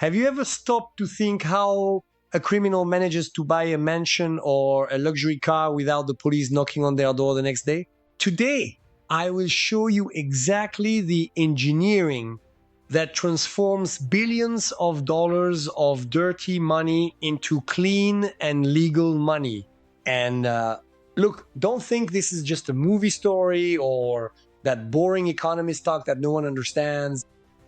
Have you ever stopped to think how a criminal manages to buy a mansion or a luxury car without the police knocking on their door the next day? Today, I will show you exactly the engineering that transforms billions of dollars of dirty money into clean and legal money. And look, don't think this is just a movie story or that boring economist talk that no one understands.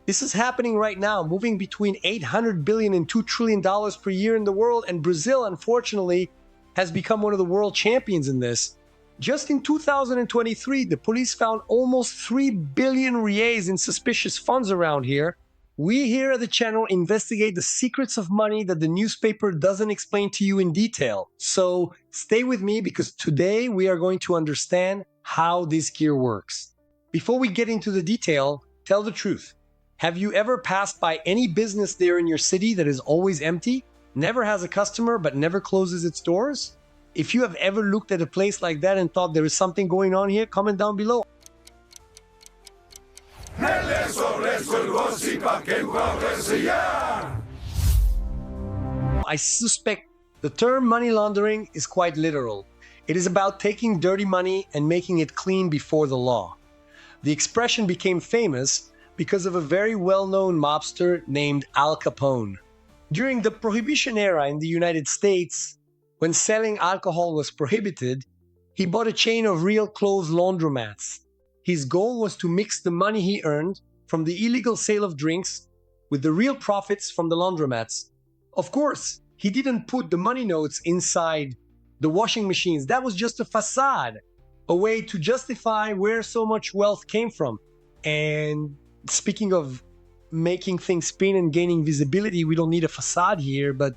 This is happening right now, moving between $800 billion and $2 trillion per year in the world. And Brazil, unfortunately, has become one of the world champions in this. Just in 2023, the police found almost 3 billion reais in suspicious funds around here. We here at the channel investigate the secrets of money that the newspaper doesn't explain to you in detail. So stay with me because today we are going to understand how this gear works. Before we get into the detail, tell the truth. Have you ever passed by any business there in your city that is always empty, never has a customer, but never closes its doors? If you have ever looked at a place like that and thought there is something going on here, comment down below. I suspect the term money laundering is quite literal. It is about taking dirty money and making it clean before the law. The expression became famous because of a very well-known mobster named Al Capone. During the Prohibition era in the United States, when selling alcohol was prohibited, he bought a chain of real clothes laundromats. His goal was to mix the money he earned from the illegal sale of drinks with the real profits from the laundromats. Of course, he didn't put the money notes inside the washing machines. That was just a facade, a way to justify where so much wealth came from. And speaking of making things spin and gaining visibility, we don't need a facade here, but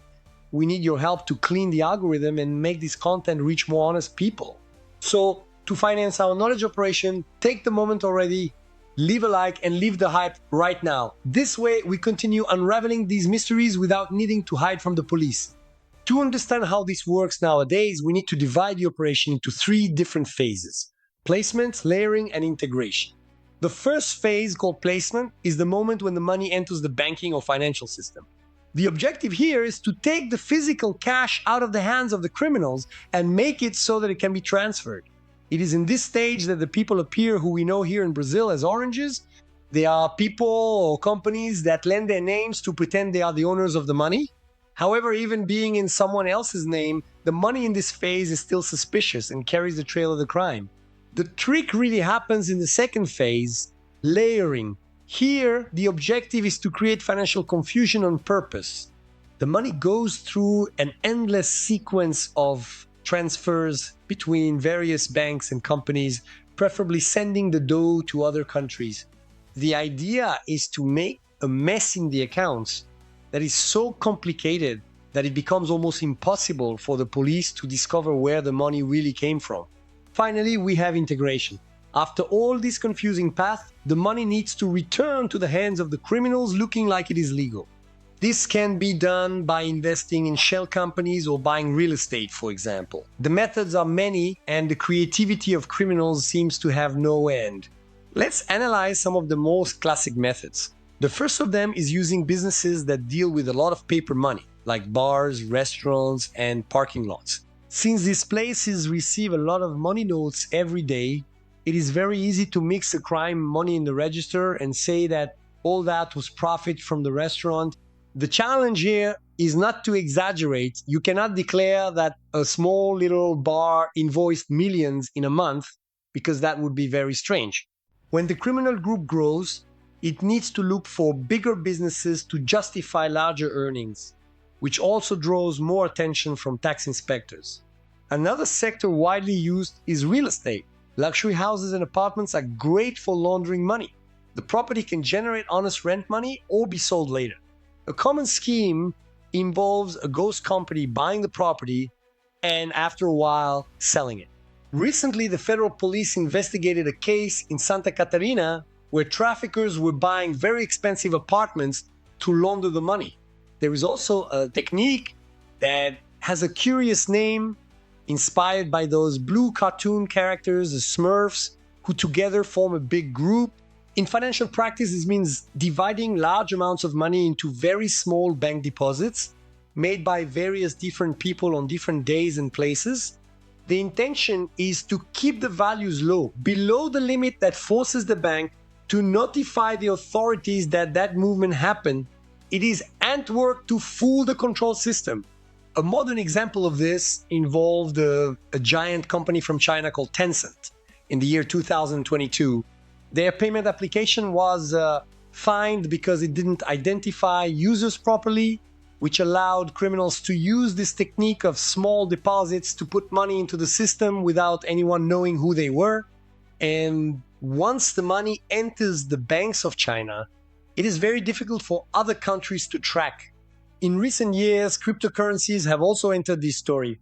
we need your help to clean the algorithm and make this content reach more honest people. So to finance our knowledge operation, take the moment already, leave a like and leave the hype right now. This way we continue unraveling these mysteries without needing to hide from the police. To understand how this works nowadays, we need to divide the operation into 3 different phases: placement, layering, and integration. The first phase, called placement, is the moment when the money enters the banking or financial system. The objective here is to take the physical cash out of the hands of the criminals and make it so that it can be transferred. It is in this stage that the people appear who we know here in Brazil as oranges. They are people or companies that lend their names to pretend they are the owners of the money. However, even being in someone else's name, the money in this phase is still suspicious and carries the trail of the crime. The trick really happens in the second phase, layering. Here, the objective is to create financial confusion on purpose. The money goes through an endless sequence of transfers between various banks and companies, preferably sending the dough to other countries. The idea is to make a mess in the accounts that is so complicated that it becomes almost impossible for the police to discover where the money really came from. Finally, we have integration. After all this confusing path, the money needs to return to the hands of the criminals looking like it is legal. This can be done by investing in shell companies or buying real estate, for example. The methods are many and the creativity of criminals seems to have no end. Let's analyze some of the most classic methods. The first of them is using businesses that deal with a lot of paper money, like bars, restaurants, and parking lots. Since these places receive a lot of money notes every day, it is very easy to mix the crime money in the register and say that all that was profit from the restaurant. The challenge here is not to exaggerate. You cannot declare that a small little bar invoiced millions in a month because that would be very strange. When the criminal group grows, it needs to look for bigger businesses to justify larger earnings, which also draws more attention from tax inspectors. Another sector widely used is real estate. Luxury houses and apartments are great for laundering money. The property can generate honest rent money or be sold later. A common scheme involves a ghost company buying the property and after a while selling it. Recently, the federal police investigated a case in Santa Catarina where traffickers were buying very expensive apartments to launder the money. There is also a technique that has a curious name inspired by those blue cartoon characters, the Smurfs, who together form a big group. In financial practice, this means dividing large amounts of money into very small bank deposits made by various different people on different days and places. The intention is to keep the values low, below the limit that forces the bank to notify the authorities that that movement happened. It is handwork to fool the control system. A modern example of this involved a giant company from China called Tencent in the year 2022. Their payment application was fined because it didn't identify users properly, which allowed criminals to use this technique of small deposits to put money into the system without anyone knowing who they were. And once the money enters the banks of China, it is very difficult for other countries to track. In recent years, cryptocurrencies have also entered this story.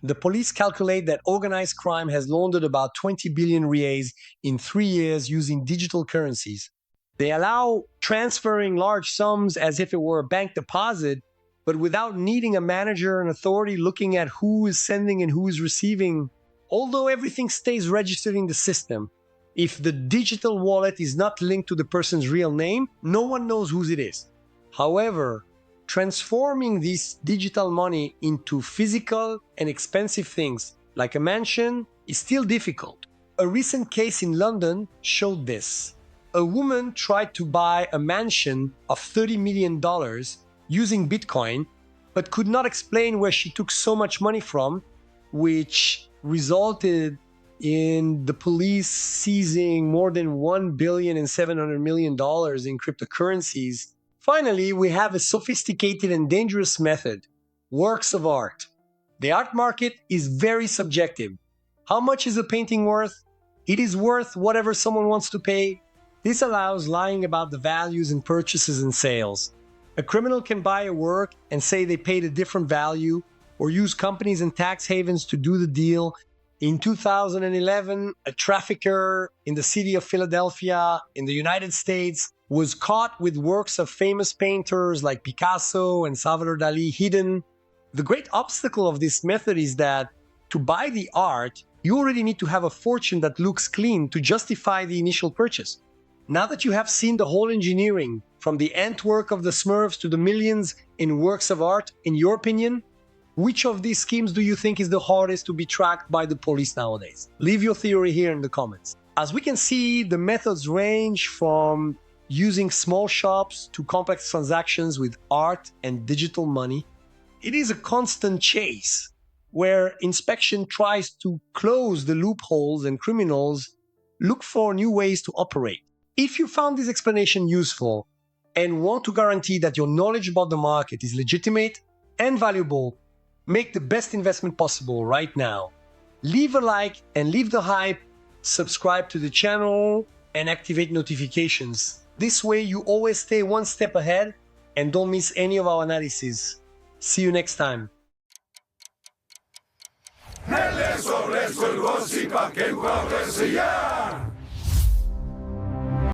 The police calculate that organized crime has laundered about 20 billion reais in 3 years using digital currencies. They allow transferring large sums as if it were a bank deposit, but without needing a manager and authority looking at who is sending and who is receiving. Although everything stays registered in the system, if the digital wallet is not linked to the person's real name, no one knows whose it is. However, transforming this digital money into physical and expensive things like a mansion is still difficult. A recent case in London showed this. A woman tried to buy a mansion of $30 million using Bitcoin, but could not explain where she took so much money from, which resulted in the police seizing more than $1 billion and $700 million in cryptocurrencies. Finally, we have a sophisticated and dangerous method, works of art. The art market is very subjective. How much is a painting worth? It is worth whatever someone wants to pay. This allows lying about the values in purchases and sales. A criminal can buy a work and say they paid a different value, or use companies and tax havens to do the deal. In 2011, a trafficker in the city of Philadelphia in the United States was caught with works of famous painters like Picasso and Salvador Dali hidden. The great obstacle of this method is that to buy the art, you already need to have a fortune that looks clean to justify the initial purchase. Now that you have seen the whole engineering, from the antwork of the Smurfs to the millions in works of art, in your opinion, which of these schemes do you think is the hardest to be tracked by the police nowadays? Leave your theory here in the comments. As we can see, the methods range from using small shops to complex transactions with art and digital money. It is a constant chase where inspection tries to close the loopholes and criminals look for new ways to operate. If you found this explanation useful and want to guarantee that your knowledge about the market is legitimate and valuable, make the best investment possible right now. Leave a like and leave the hype, subscribe to the channel, and activate notifications. This way you always stay one step ahead and don't miss any of our analysis. See you next time. El gossip que